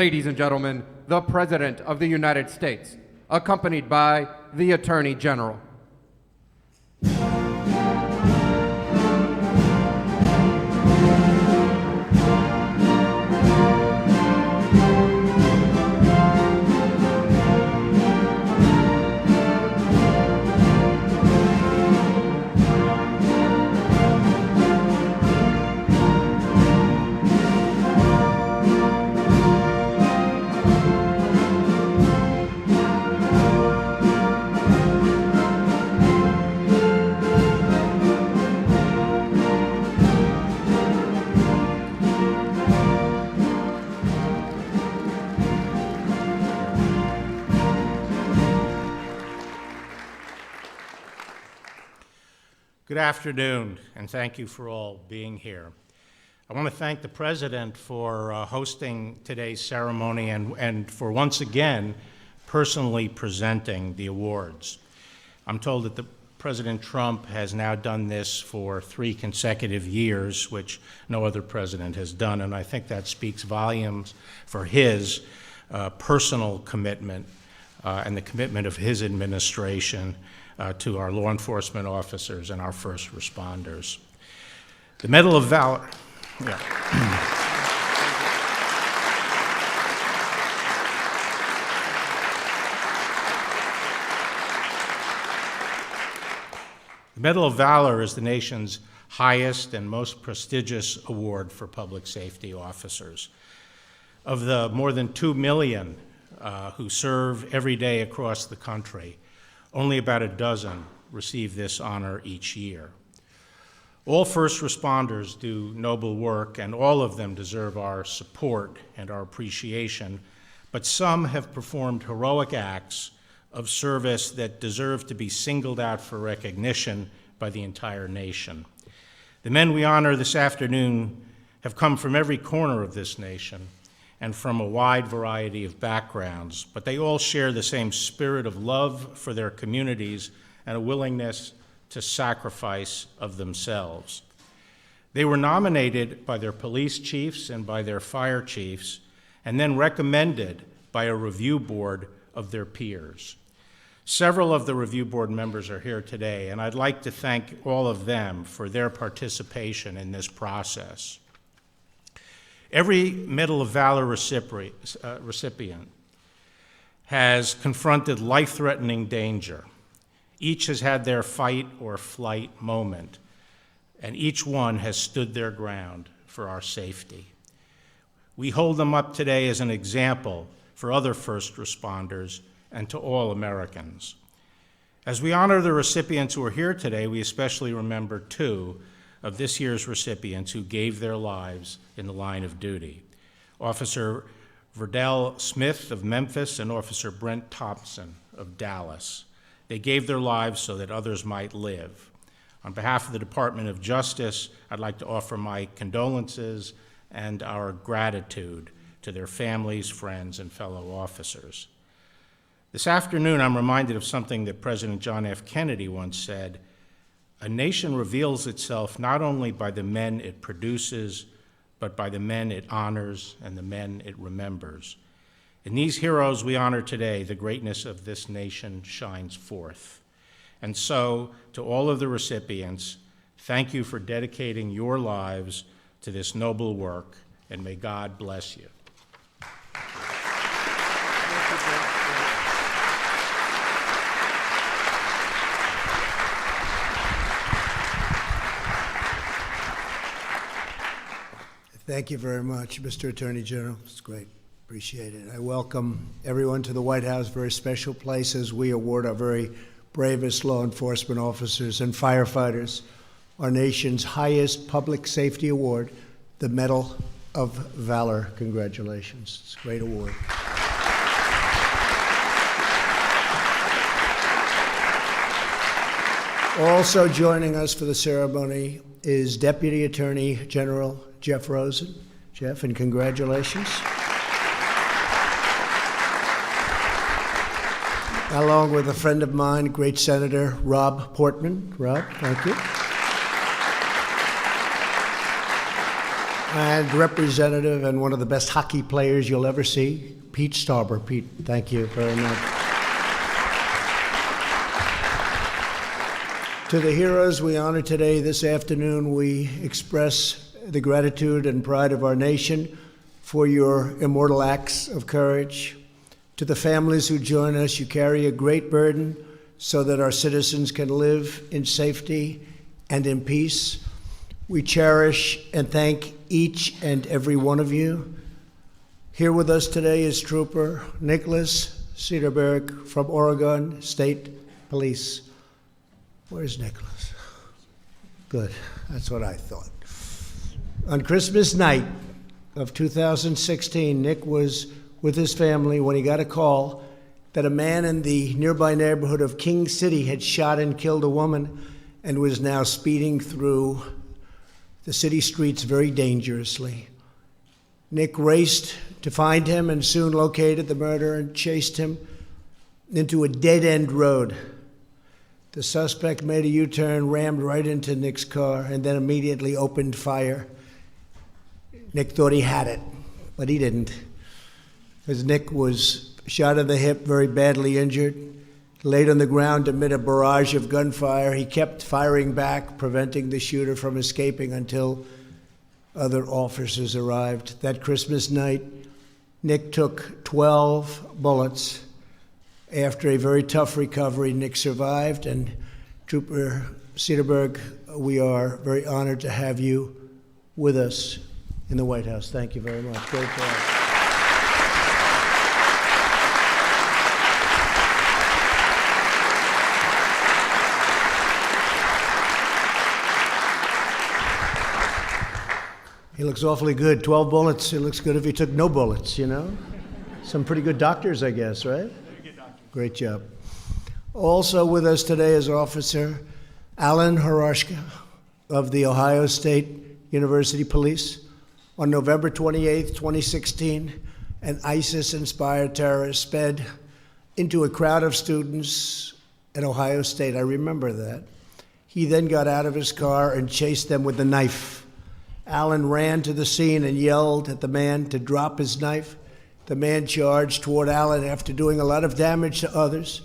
ladies and gentlemen, the President of the United States, accompanied by the Attorney General. Good afternoon, and thank you for all being here. I want to thank the President for hosting today's ceremony and for once again personally presenting the awards. I'm told that President Trump has now done this for 3 consecutive years, which no other president has done, and I think that speaks volumes for his personal commitment and the commitment of his administration to our law enforcement officers and our first responders. The Medal of Valor, The Medal of Valor is the nation's highest and most prestigious award for public safety officers. Of the more than 2 million who serve every day across the country, only about a dozen receive this honor each year. All first responders do noble work, and all of them deserve our support and our appreciation, but some have performed heroic acts of service that deserve to be singled out for recognition by the entire nation. The men we honor this afternoon have come from every corner of this nation and from a wide variety of backgrounds, but they all share the same spirit of love for their communities and a willingness to sacrifice of themselves. They were nominated by their police chiefs and by their fire chiefs, and then recommended by a review board of their peers. Several of the review board members are here today, and I'd like to thank all of them for their participation in this process. Every Medal of Valor recipient has confronted life-threatening danger. Each has had their fight or flight moment, and each one has stood their ground for our safety. We hold them up today as an example for other first responders and to all Americans. As we honor the recipients who are here today, we especially remember 2 of this year's recipients who gave their lives in the line of duty. Officer Verdell Smith of Memphis and Officer Brent Thompson of Dallas. They gave their lives so that others might live. On behalf of the Department of Justice, I'd like to offer my condolences and our gratitude to their families, friends, and fellow officers. This afternoon, I'm reminded of something that President John F. Kennedy once said: "A nation reveals itself not only by the men it produces, but by the men it honors and the men it remembers." In these heroes we honor today, the greatness of this nation shines forth. And so, to all of the recipients, thank you for dedicating your lives to this noble work, and may God bless you. Thank you very much, Mr. Attorney General. It's great. Appreciate it. I welcome everyone to the White House, very special place as we award our very bravest law enforcement officers and firefighters our nation's highest public safety award, the Medal of Valor. Congratulations. It's a great award. Also joining us for the ceremony is Deputy Attorney General Jeff Rosen. Jeff, and congratulations. Along with a friend of mine, great Senator Rob Portman. Rob, thank you. and representative and one of the best hockey players you'll ever see, Pete Stauber. Pete, thank you very much. To the heroes we honor today, this afternoon, we express the gratitude and pride of our nation for your immortal acts of courage. To the families who join us, you carry a great burden so that our citizens can live in safety and in peace. We cherish and thank each and every one of you. Here with us today is Trooper Nicholas Cederberg from Oregon State Police. Where's Nicholas? Good, that's what I thought. On Christmas night of 2016, Nick was with his family when he got a call that a man in the nearby neighborhood of King City had shot and killed a woman and was now speeding through the city streets very dangerously. Nick raced to find him and soon located the murderer and chased him into a dead-end road. The suspect made a U-turn, rammed right into Nick's car, and then immediately opened fire. Nick thought he had it, but he didn't, because Nick was shot in the hip, very badly injured, laid on the ground amid a barrage of gunfire. He kept firing back, preventing the shooter from escaping until other officers arrived. That Christmas night, Nick took 12 bullets. After a very tough recovery, Nick survived, and Trooper Cederberg, we are very honored to have you with us in the White House. Thank you very much. Great job. He looks awfully good. 12 bullets. It looks good if he took no bullets, you know? Some pretty good doctors, I guess, right? Great job. Also with us today is Officer Alan Horujko of the Ohio State University Police. On November 28, 2016, an ISIS-inspired terrorist sped into a crowd of students at Ohio State. I remember that. He then got out of his car and chased them with a knife. Alan ran to the scene and yelled at the man to drop his knife. The man charged toward Alan after doing a lot of damage to others,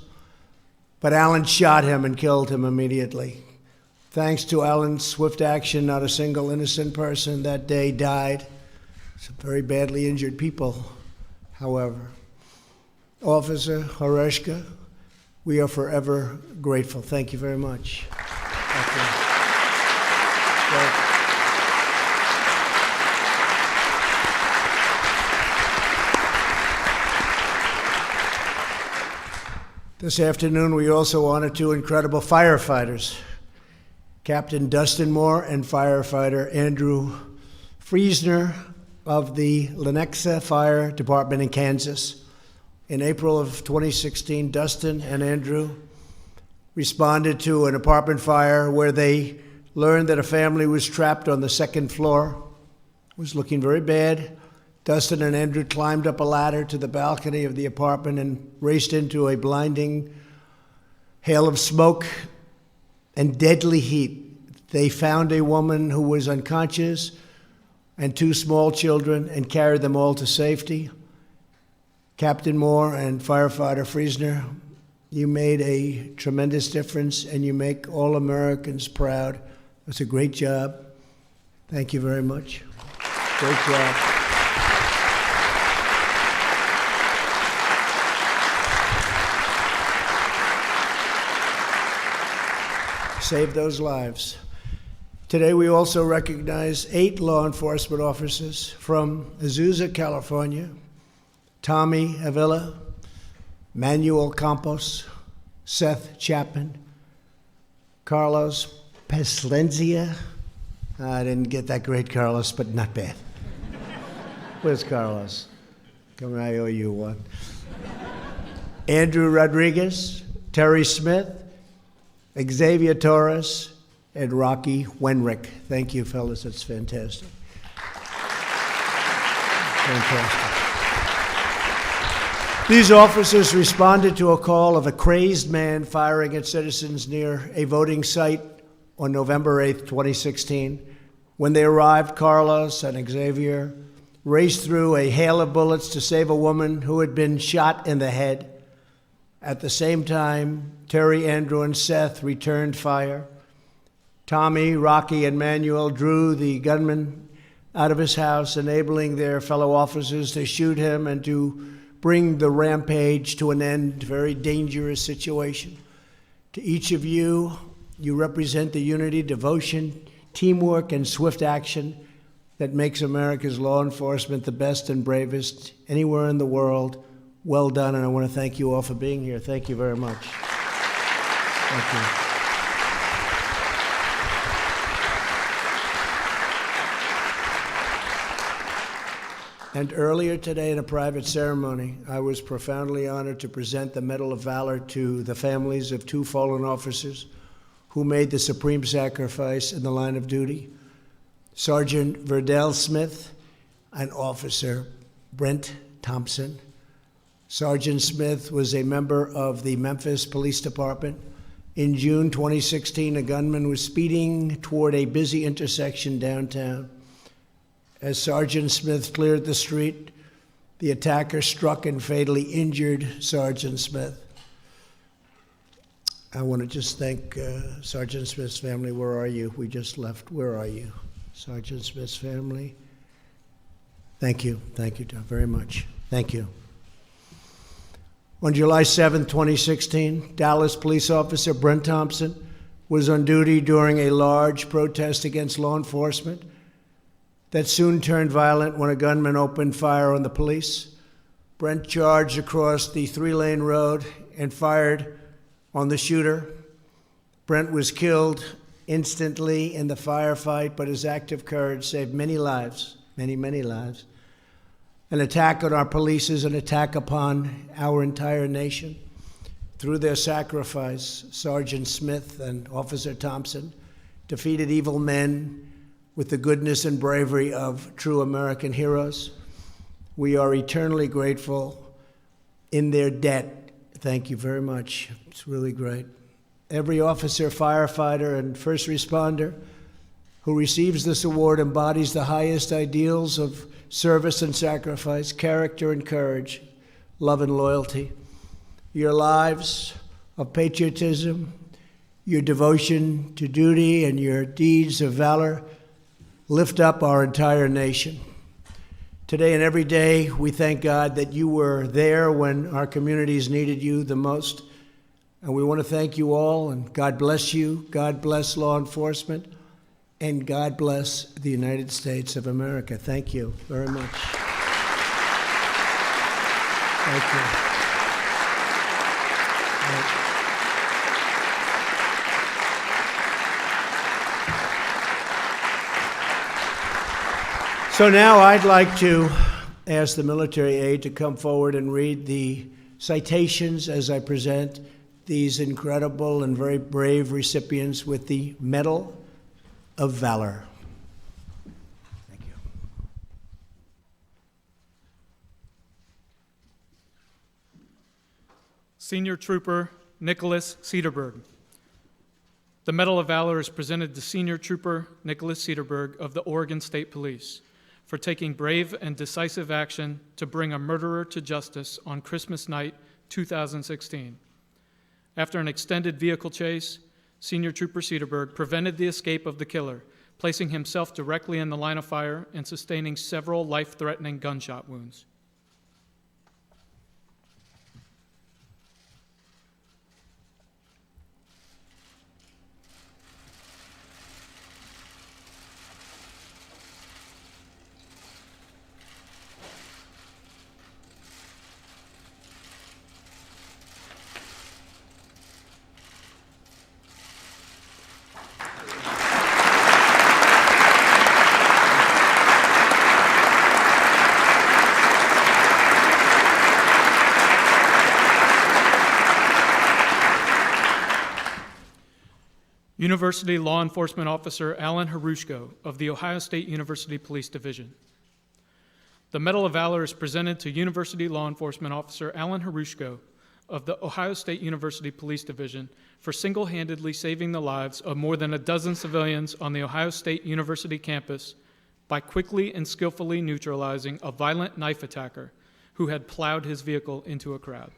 but Alan shot him and killed him immediately. Thanks to Alan's swift action, not a single innocent person that day died. Some very badly injured people, however. Officer Horujko, we are forever grateful. Thank you very much. Thank you. This afternoon, we also honor two incredible firefighters, Captain Dustin Moore and Firefighter Andrew Friesner of the Lenexa Fire Department in Kansas. In April of 2016, Dustin and Andrew responded to an apartment fire where they learned that a family was trapped on the second floor. It was looking very bad. Dustin and Andrew climbed up a ladder to the balcony of the apartment and raced into a blinding hail of smoke and deadly heat. They found a woman who was unconscious and two small children and carried them all to safety. Captain Moore and Firefighter Friesner, you made a tremendous difference and you make all Americans proud. It's a great job. Thank you very much. Great job. Save those lives. Today we also recognize 8 law enforcement officers from Azusa, California: Tommy Avila, Manuel Campos, Seth Chapman, Carlos Peslenzia. I didn't get that great, Carlos, but not bad. Where's Carlos? Come on, I owe you one. Andrew Rodriguez, Terry Smith, Xavier Torres, and Rocky Wenrick. Thank you, fellas. That's fantastic. Fantastic. These officers responded to a call of a crazed man firing at citizens near a voting site on November 8th, 2016. When they arrived, Carlos and Xavier raced through a hail of bullets to save a woman who had been shot in the head. At the same time, Terry, Andrew, and Seth returned fire. Tommy, Rocky, and Manuel drew the gunman out of his house, enabling their fellow officers to shoot him and to bring the rampage to an end. Very dangerous situation. To each of you, you represent the unity, devotion, teamwork, and swift action that makes America's law enforcement the best and bravest anywhere in the world. Well done, and I want to thank you all for being here. Thank you very much. Thank you. And earlier today in a private ceremony, I was profoundly honored to present the Medal of Valor to the families of two fallen officers who made the supreme sacrifice in the line of duty. Sergeant Verdell Smith and Officer Brent Thompson. Sergeant Smith was a member of the Memphis Police Department. In June 2016, a gunman was speeding toward a busy intersection downtown. As Sergeant Smith cleared the street, the attacker struck and fatally injured Sergeant Smith. I want to just thank Sergeant Smith's family. Where are you? We just left. Where are you? Sergeant Smith's family. Thank you. Thank you, Tom, very much. Thank you. On July 7, 2016, Dallas police officer Brent Thompson was on duty during a large protest against law enforcement that soon turned violent when a gunman opened fire on the police. Brent charged across the 3-lane road and fired on the shooter. Brent was killed instantly in the firefight, but his act of courage saved many lives, many, many lives. An attack on our police is an attack upon our entire nation. Through their sacrifice, Sergeant Smith and Officer Thompson defeated evil men with the goodness and bravery of true American heroes. We are eternally grateful in their debt. Thank you very much. It's really great. Every officer, firefighter, and first responder who receives this award embodies the highest ideals of service and sacrifice, character and courage, love and loyalty. Your lives of patriotism, your devotion to duty, and your deeds of valor lift up our entire nation. Today and every day, we thank God that you were there when our communities needed you the most. And we want to thank you all, and God bless you. God bless law enforcement, and God bless the United States of America. Thank you very much. Thank you. So now I'd like to ask the military aide to come forward and read the citations as I present these incredible and very brave recipients with the Medal of Valor. Thank you. Senior Trooper Nicholas Cederberg. The Medal of Valor is presented to Senior Trooper Nicholas Cederberg of the Oregon State Police for taking brave and decisive action to bring a murderer to justice on Christmas night 2016. After an extended vehicle chase, Senior Trooper Cederberg prevented the escape of the killer, placing himself directly in the line of fire and sustaining several life-threatening gunshot wounds. University Law Enforcement Officer Alan Horujko of the Ohio State University Police Division. The Medal of Valor is presented to University Law Enforcement Officer Alan Horujko of the Ohio State University Police Division for single-handedly saving the lives of more than a dozen civilians on the Ohio State University campus by quickly and skillfully neutralizing a violent knife attacker who had plowed his vehicle into a crowd.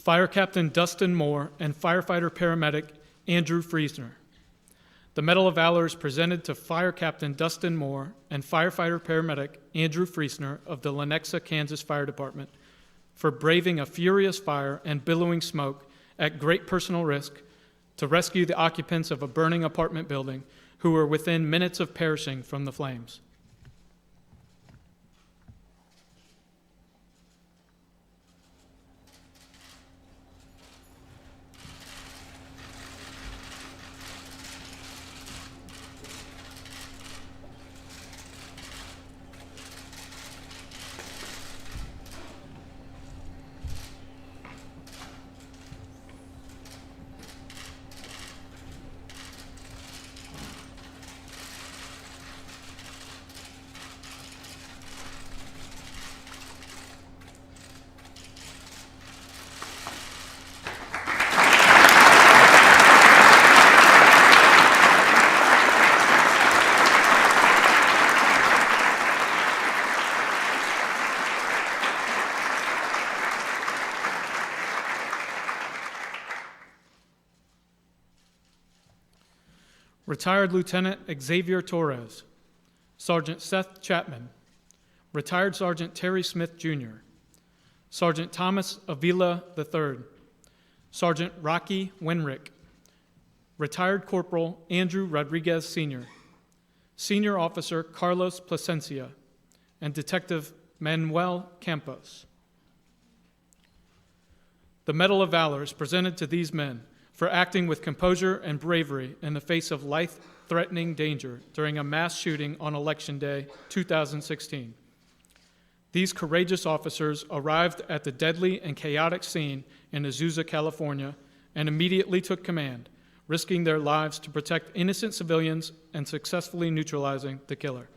Fire Captain Dustin Moore and Firefighter Paramedic Andrew Friesner. The Medal of Valor is presented to Fire Captain Dustin Moore and Firefighter Paramedic Andrew Friesner of the Lenexa, Kansas Fire Department for braving a furious fire and billowing smoke at great personal risk to rescue the occupants of a burning apartment building who were within minutes of perishing from the flames. Retired Lieutenant Xavier Torres, Sergeant Seth Chapman, Retired Sergeant Terry Smith, Jr., Sergeant Thomas Avila III, Sergeant Rocky Wenrick, Retired Corporal Andrew Rodriguez, Sr., Senior Officer Carlos Plasencia, and Detective Manuel Campos. The Medal of Valor is presented to these men for acting with composure and bravery in the face of life-threatening danger during a mass shooting on Election Day 2016. These courageous officers arrived at the deadly and chaotic scene in Azusa, California, and immediately took command, risking their lives to protect innocent civilians and successfully neutralizing the killer.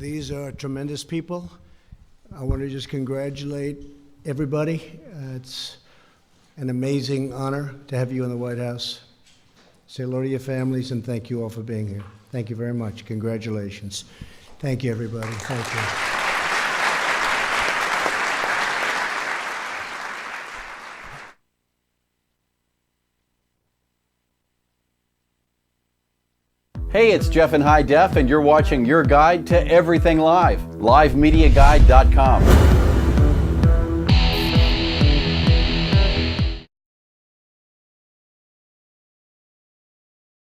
These are tremendous people. I want to just congratulate everybody. It's an amazing honor to have you in the White House. Say hello to your families, and thank you all for being here. Thank you very much. Congratulations. Thank you, everybody. Thank you. Hey, it's Jeff in High Def, and you're watching your guide to everything live, livemediaguide.com.